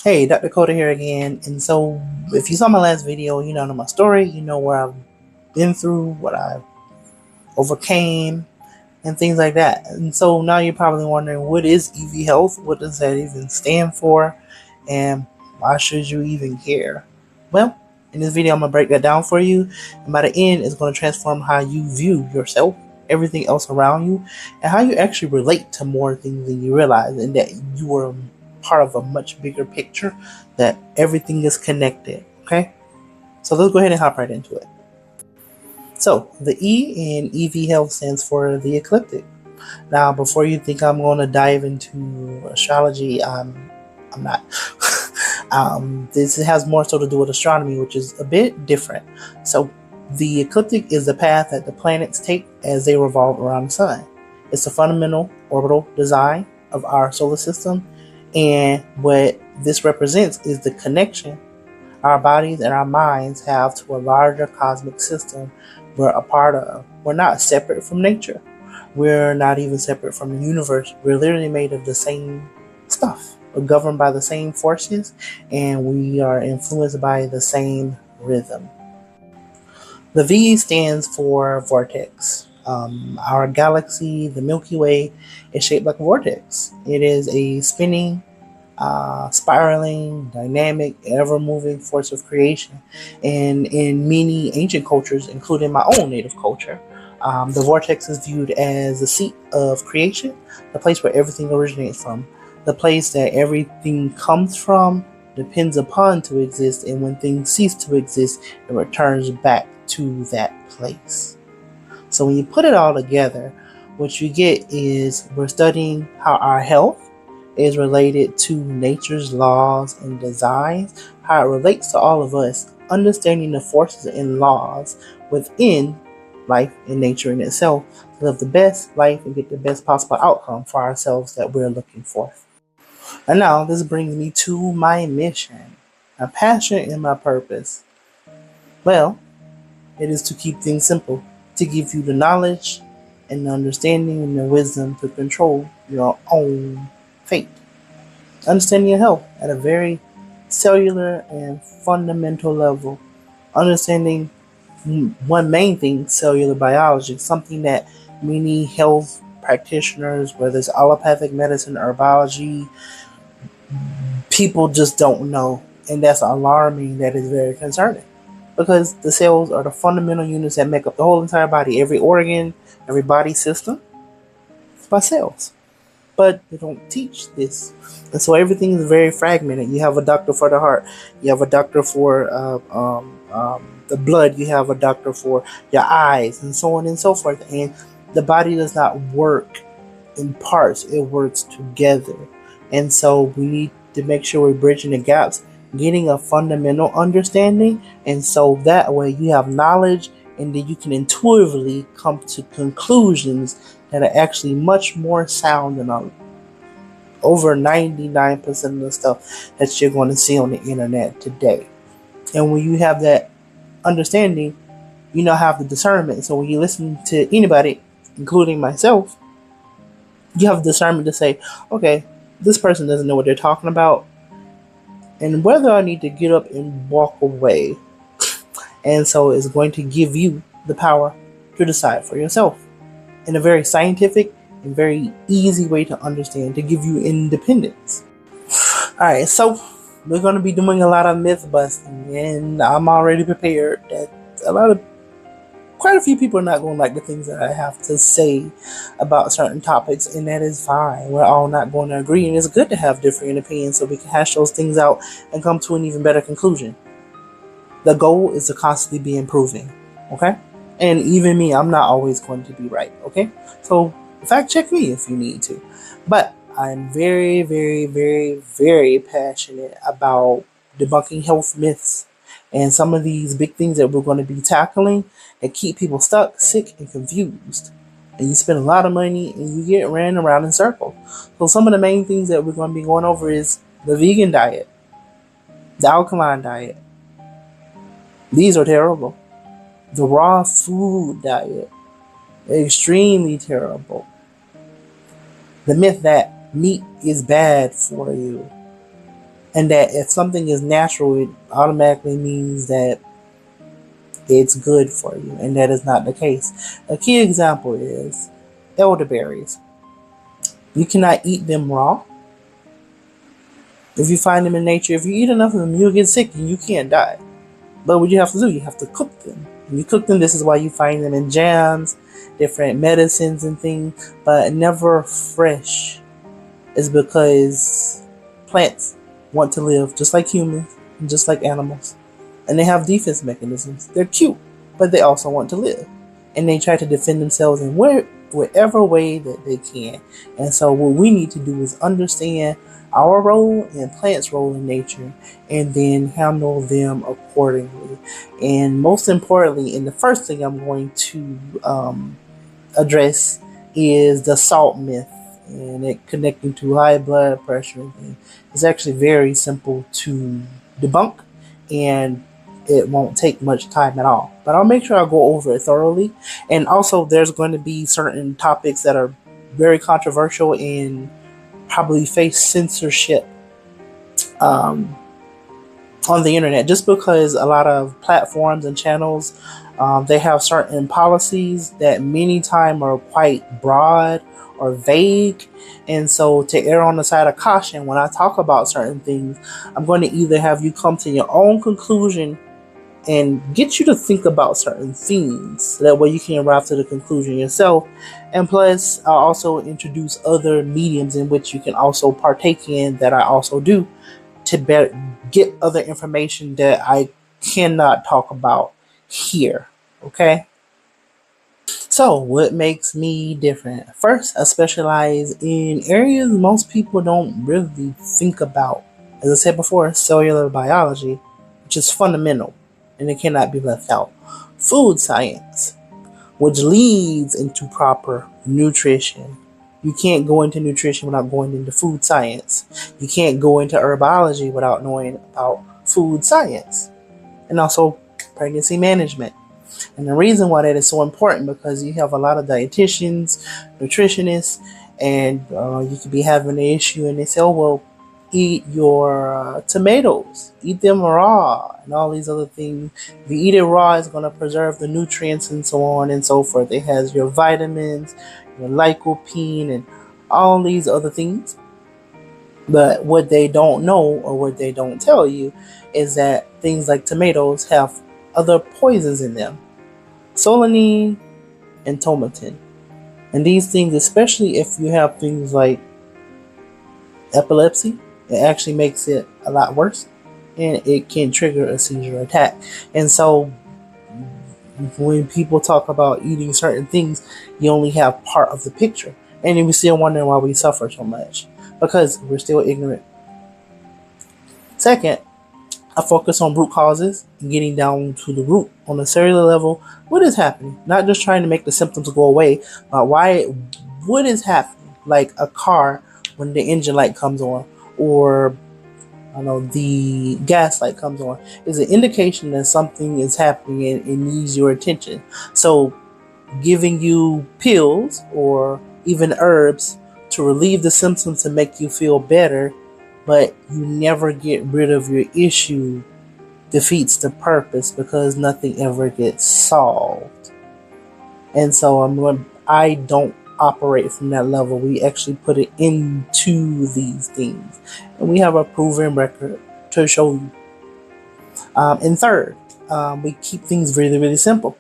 Hey, Dr. Coda here again. And so, if you saw my last video, you know my story, you know where I've been through, what I overcame, and things like that. And so now you're probably wondering, what is EV Health? What does that even stand for? And why should you even care? Well, in this video, I'm going to break that down for you. And by the end, it's going to transform how you view yourself, everything else around you, and how you actually relate to more things than you realize, and that you are part of a much bigger picture, that everything is connected. Okay? So let's go ahead and hop right into it. So the E in EV Health stands for the ecliptic. Now, before you think I'm going to dive into astrology, I'm not. This has more so to do with astronomy, which is a bit different. So the ecliptic is the path that the planets take as they revolve around the sun. It's the fundamental orbital design of our solar system, and what this represents is the connection our bodies and our minds have to a larger cosmic system we're a part of. We're not separate from nature. We're not even separate from the universe. We're literally made of the same stuff. We're governed by the same forces, and we are influenced by the same rhythm. The V stands for vortex. Our galaxy, the Milky Way, is shaped like a vortex. It is a spinning, spiraling, dynamic, ever-moving force of creation. And in many ancient cultures, including my own native culture, the vortex is viewed as the seat of creation, the place where everything originates from, the place that everything comes from, depends upon to exist, and when things cease to exist, it returns back to that place. So when you put it all together, what you get is we're studying how our health is related to nature's laws and designs, how it relates to all of us, understanding the forces and laws within life and nature in itself to live the best life and get the best possible outcome for ourselves that we're looking for. And now this brings me to my mission, my passion, and my purpose. Well, it is to keep things simple, to give you the knowledge and the understanding and the wisdom to control your own fate. Understanding your health at a very cellular and fundamental level. Understanding one main thing, cellular biology, something that many health practitioners, whether it's allopathic medicine or biology, people just don't know. And that's alarming. That is very concerning. Because the cells are the fundamental units that make up the whole entire body. Every organ, every body system, it's by cells. But they don't teach this. And so everything is very fragmented. You have a doctor for the heart. You have a doctor for the blood. You have a doctor for your eyes, and so on and so forth. And the body does not work in parts. It works together. And so we need to make sure we're bridging the gaps, getting a fundamental understanding. And so that way you have knowledge, and then you can intuitively come to conclusions that are actually much more sound than over 99% of the stuff that you're going to see on the internet today. And when you have that understanding, you now have the discernment. So when you listen to anybody, including myself, you have discernment to say, okay, this person doesn't know what they're talking about, and whether I need to get up and walk away. And so it's going to give you the power to decide for yourself in a very scientific and very easy way to understand, to give you independence. Alright, so we're going to be doing a lot of myth busting, and I'm already prepared that quite a few people are not going to like the things that I have to say about certain topics, and that is fine. We're all not going to agree, and it's good to have different opinions so we can hash those things out and come to an even better conclusion. The goal is to constantly be improving, okay? And even me, I'm not always going to be right, okay? So fact check me if you need to. But I'm very, very, very, very passionate about debunking health myths and some of these big things that we're going to be tackling that keep people stuck, sick, and confused. And you spend a lot of money and you get ran around in circles. So some of the main things that we're going to be going over is the vegan diet, the alkaline diet. These are terrible. The raw food diet, extremely terrible. The myth that meat is bad for you. And that if something is natural, it automatically means that it's good for you, and that is not the case. A key example is elderberries. You cannot eat them raw. If you find them in nature, if you eat enough of them, you'll get sick and you can't die. But what you have to do, you have to cook them. When you cook them, this is why you find them in jams, different medicines and things, but never fresh. Is because plants want to live just like humans, and just like animals. And they have defense mechanisms. They're cute, but they also want to live. And they try to defend themselves in whatever way that they can. And so what we need to do is understand our role and plants' role in nature, and then handle them accordingly. And most importantly, and the first thing I'm going to address is the salt myth, and it connecting to high blood pressure and things. It's actually very simple to debunk, and it won't take much time at all. But I'll make sure I go over it thoroughly. And also, there's going to be certain topics that are very controversial and probably face censorship on the internet, just because a lot of platforms and channels, they have certain policies that many times are quite broad or vague. And so, to err on the side of caution, when I talk about certain things, I'm going to either have you come to your own conclusion and get you to think about certain things, so that way you can arrive to the conclusion yourself. And plus, I'll also introduce other mediums in which you can also partake in, that I also do, to get other information that I cannot talk about here. Okay? So, what makes me different? First, I specialize in areas most people don't really think about. As I said before, cellular biology, which is fundamental and it cannot be left out. Food science, which leads into proper nutrition. You can't go into nutrition without going into food science. You can't go into herbology without knowing about food science. And also pregnancy management. And the reason why that is so important, because you have a lot of dietitians, nutritionists, and you could be having an issue and they say, oh, well, eat your tomatoes, eat them raw, and all these other things. If you eat it raw, it's going to preserve the nutrients and so on and so forth. It has your vitamins, your lycopene, and all these other things. But what they don't know, or what they don't tell you, is that things like tomatoes have other poisons in them, solanine and tomatin. And these things, especially if you have things like epilepsy, it actually makes it a lot worse, and it can trigger a seizure attack. And so when people talk about eating certain things, you only have part of the picture, and we still wondering why we suffer so much, because we're still ignorant. Second, I focus on root causes and getting down to the root on a cellular level. What is happening? Not just trying to make the symptoms go away, but what is happening? Like a car, when the engine light comes on, or the gas light comes on, is an indication that something is happening and it needs your attention. So giving you pills or even herbs to relieve the symptoms to make you feel better, but you never get rid of your issue, defeats the purpose, because nothing ever gets solved. And so I don't operate from that level. We actually put it into these things, and we have a proven record to show you. And third, we keep things really, really simple.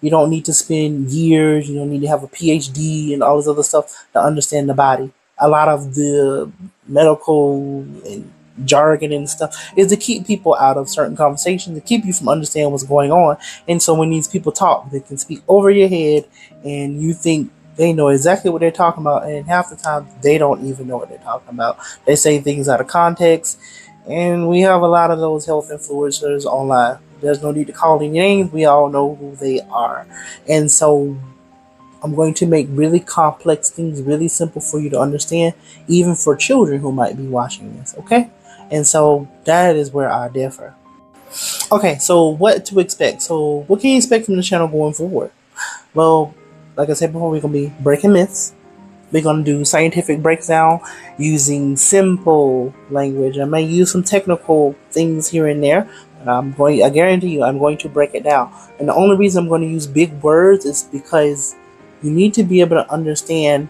You don't need to spend years, you don't need to have a PhD and all this other stuff to understand the body. A lot of the medical and jargon and stuff is to keep people out of certain conversations, to keep you from understanding what's going on. And so when these people talk, they can speak over your head, and you think they know exactly what they're talking about, and half the time they don't even know what they're talking about. They say things out of context, and we have a lot of those health influencers online. There's no need to call any names. We all know who they are. And so I'm going to make really complex things really simple for you to understand, even for children who might be watching this, okay? And so that is where I differ. Okay, so what to expect? So what can you expect from the channel going forward? Well, like I said before, we're going to be breaking myths, We're going to do scientific breakdown using simple language. I may use some technical things here and there, but I guarantee you, I'm going to break it down. And the only reason I'm going to use big words is because you need to be able to understand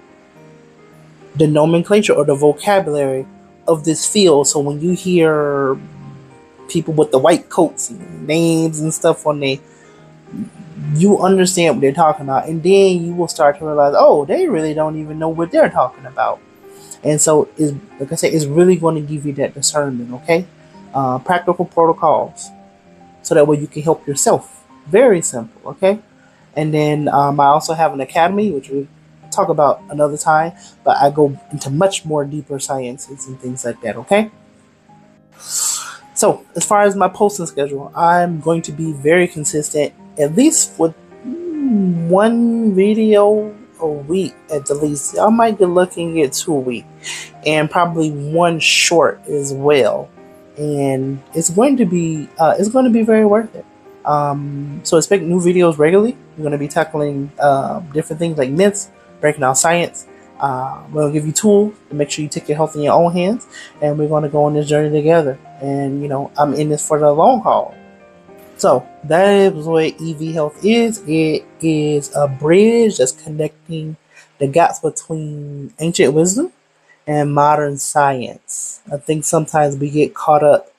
the nomenclature or the vocabulary of this field. So when you hear people with the white coats and names and stuff on there, you understand what they're talking about, and then you will start to realize, oh, they really don't even know what they're talking about. And so, like I said, it's really going to give you that discernment, okay? Practical protocols, so that way you can help yourself. Very simple, okay? And then I also have an academy, which we'll talk about another time, but I go into much more deeper sciences and things like that, okay? So, as far as my posting schedule, I'm going to be very consistent, at least with one video a week at the least. I might be looking at 2 a week, and probably one short as well. And it's going to be very worth it. So expect new videos regularly. We're going to be tackling different things like myths, breaking down science. We're going to give you tools to make sure you take your health in your own hands, and we're going to go on this journey together. And I'm in this for the long haul. So that is what EV Health is. It is a bridge that's connecting the gaps between ancient wisdom and modern science. I think sometimes we get caught up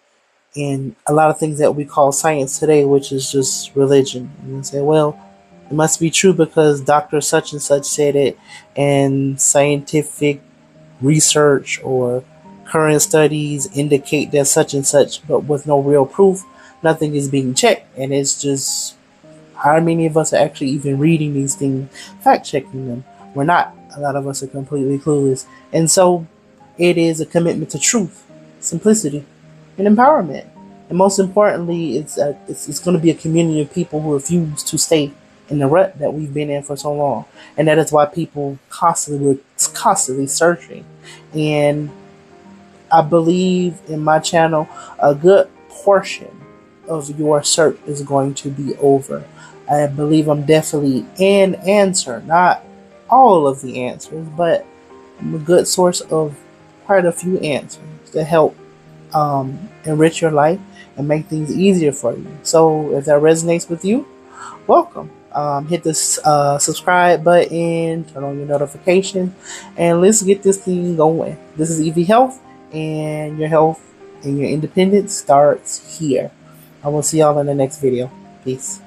in a lot of things that we call science today, which is just religion. And you say, well, it must be true because Dr. such and such said it, and scientific research or current studies indicate that such and such, but with no real proof, nothing is being checked. And it's just, how many of us are actually even reading these things, fact checking them? We're not. A lot of us are completely clueless. And so it is a commitment to truth, simplicity, and empowerment. And most importantly, it's going to be a community of people who refuse to stay in the rut that we've been in for so long. And that is why we're constantly searching. And I believe in my channel, a good portion of your search is going to be over. I believe I'm definitely an answer, not all of the answers, but I'm a good source of quite a few answers to help enrich your life and make things easier for you. So if that resonates with you, welcome. Hit the subscribe button, turn on your notifications, and let's get this thing going. This is EV Health, and your health and your independence starts here. I will see y'all in the next video. Peace.